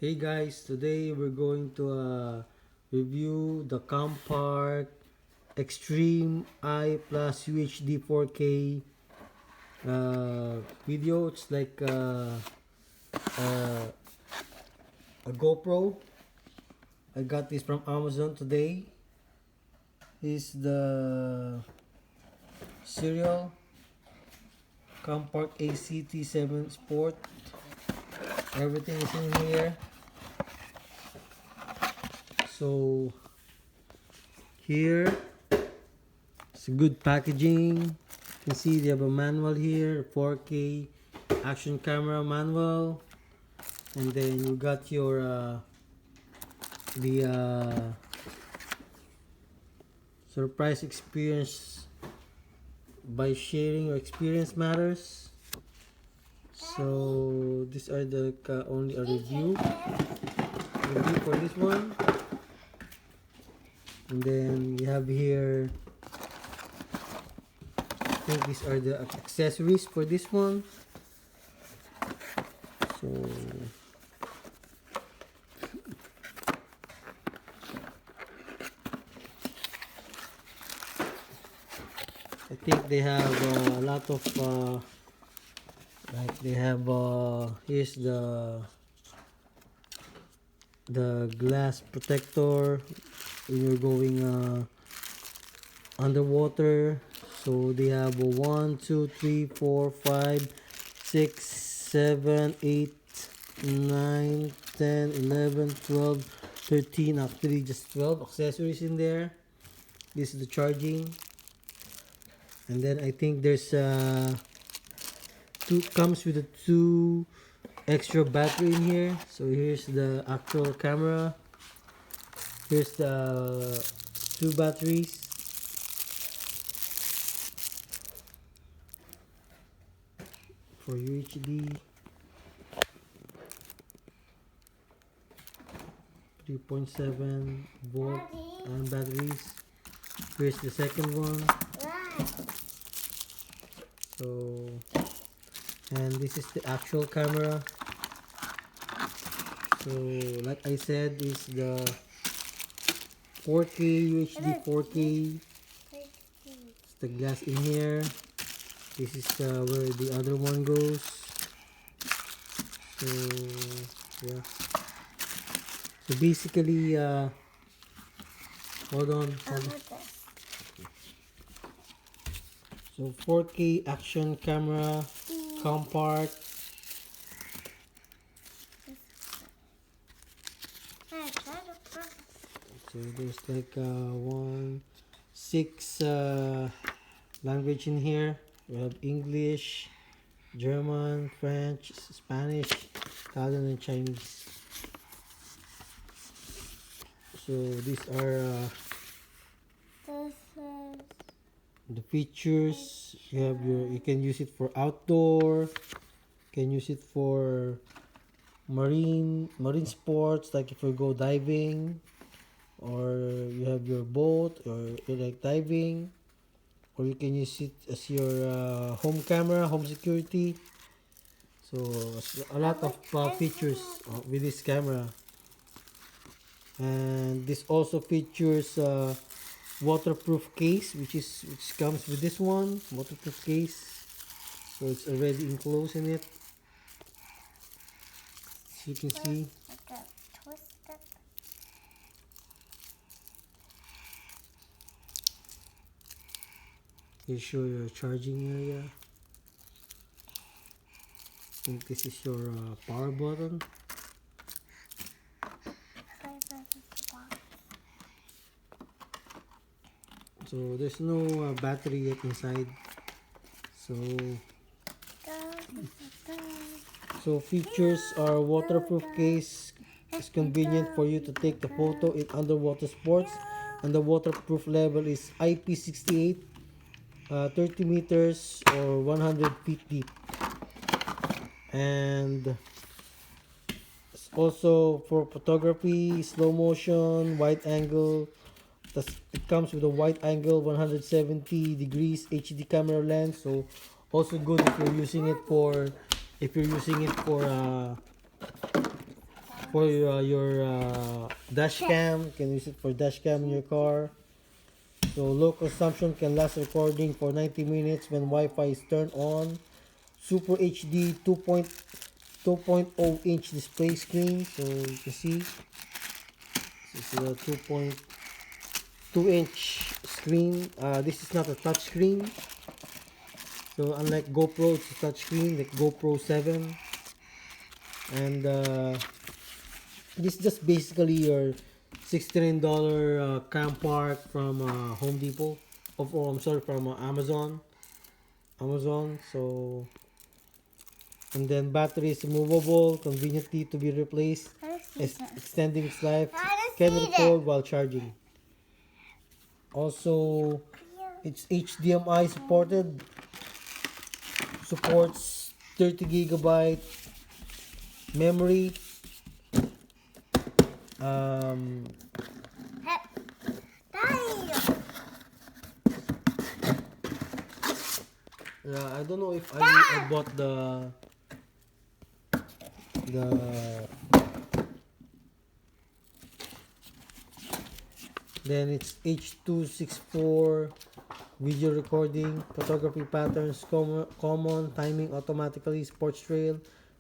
Hey guys, today we're going to review the Campark Extreme I Plus UHD 4K video. It's like uh, a GoPro. I got this from Amazon today. This is the serial Campark ACT7 Sport. Everything is in here. So here it's good packaging. You can see they have a manual here, 4K action camera manual, and then you got your the surprise experience by sharing your experience matters. So these are the only a review for this one. And then we have here, I think these are the accessories for this one. So I think they have a lot of like they have here's the glass protector when you're going underwater. So they have a 1 2 3 4 5 6 7 8 9 10 11 12 13, actually just 12 accessories in there. This is the charging, and then I think there's comes with a 2 extra battery in here. So here's the actual camera, here's the 2 batteries. For UHD 3.7 volt and batteries. Here's the second one. So, and this is the actual camera. So like I said, is the 4K UHD 4K. It's the glass in here. This is where the other one goes. So yeah. So basically, hold on. So 4K action camera, Campark. So there's like 6 language in here. We have English, German, French, Spanish, Italian, and Chinese. So these are the features. You can use it for outdoor. You can use it for marine sports, like if you go diving, or you have your boat, or you like diving, or you can use it as your home camera, home security. So a lot of features with this camera. And this also features waterproof case, which comes with this one, waterproof case. So it's already enclosed in it, as you can see. You show your charging area. I think this is your power button. So there's no battery yet inside. So features are waterproof case. It's convenient for you to take the photo in underwater sports, and the waterproof level is IP68, 30 meters or 100 feet deep. And it's also for photography, slow motion, wide angle. It comes with a wide angle 170 degrees HD camera lens. So also good if you're using it for for your dash cam. You can use it for dash cam in your car. So low consumption, can last recording for 90 minutes when Wi-Fi is turned on. Super HD 2.0 inch display screen. So you can see this is a 2.2 inch screen. This is not a touch screen. So unlike GoPro, it's a touch screen like GoPro 7. And this is just basically your $69 Campark from Home Depot. Oh, I'm sorry, from Amazon. So, and then battery is removable, conveniently to be replaced, extending its life, can record while charging. Also, it's HDMI supported, supports 30 gigabyte memory. I don't know if I bought the then it's H.264 video recording, photography patterns, common timing automatically, sports trail,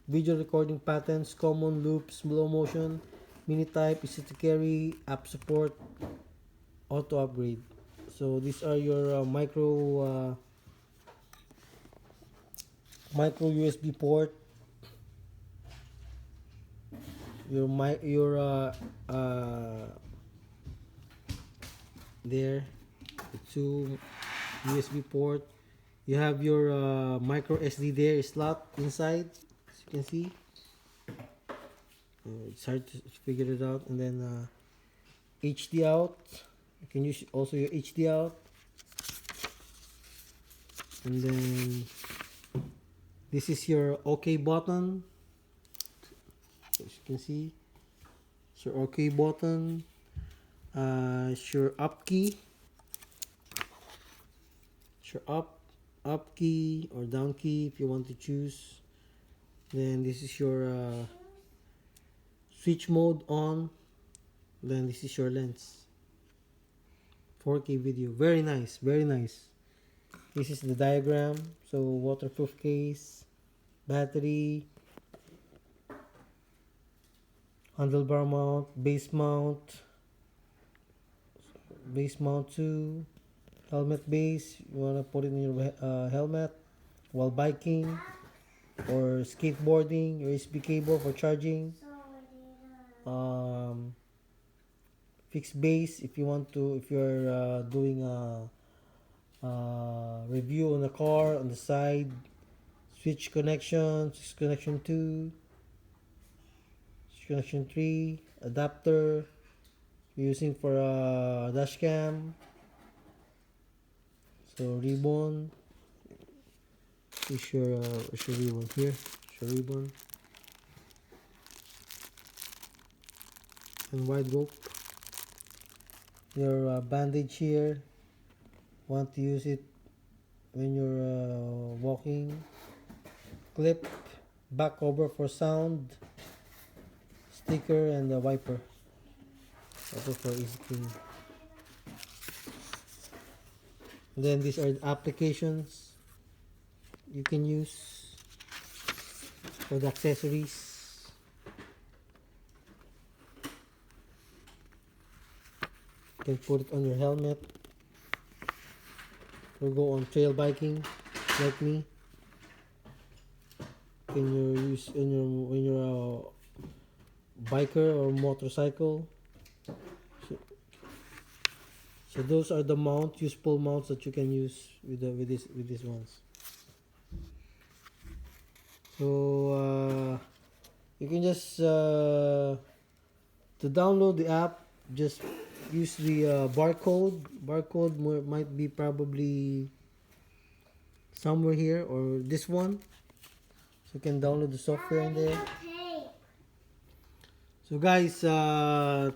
video recording patterns, common loops, slow motion, mini type, easy to carry, app support, auto upgrade. So these are your micro USB port, your there, the two USB port. You have your micro SD there slot inside, as you can see. It's hard to figure it out. And then HD out. You can use also your HD out. And then this is your OK button. As you can see, it's your OK button. It's your up key. It's your up key or down key if you want to choose. Then this is your switch mode on. Then this is your lens. 4K video. Very nice, very nice. This is the diagram. So waterproof case, battery, handlebar mount, base mount 2, helmet base. You want to put it in your helmet while biking or skateboarding. USB cable for charging. Fixed base if you want to, if you're doing a review on the car on the side. Switch connection, switch connection 2, switch connection 3, adapter using for a dash cam. So ribbon, is your ribbon here, your ribbon, and wide rope. Your bandage here, want to use it when you're walking. Clip, back cover for sound, sticker, and the wiper. Also for easy cleaning. And then these are the applications you can use for the accessories. You can put it on your helmet or go on trail biking like me. Can you use when you're a biker or motorcycle. So those are the useful mounts that you can use with these ones. So you can just to download the app, just use the barcode might be probably somewhere here or this one. So you can download the software in there. So guys,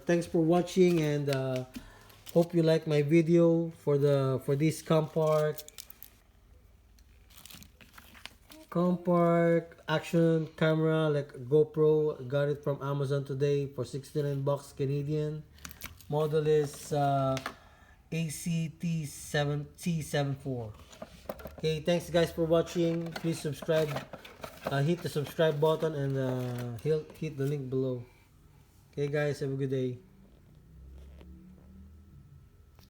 thanks for watching, and hope you like my video for this Campark Campark action camera like a GoPro. Got it from Amazon today for 69 bucks Canadian. Model is ACT7T74. Okay, thanks guys for watching. Please subscribe. Hit the subscribe button and hit the link below. Okay guys, have a good day.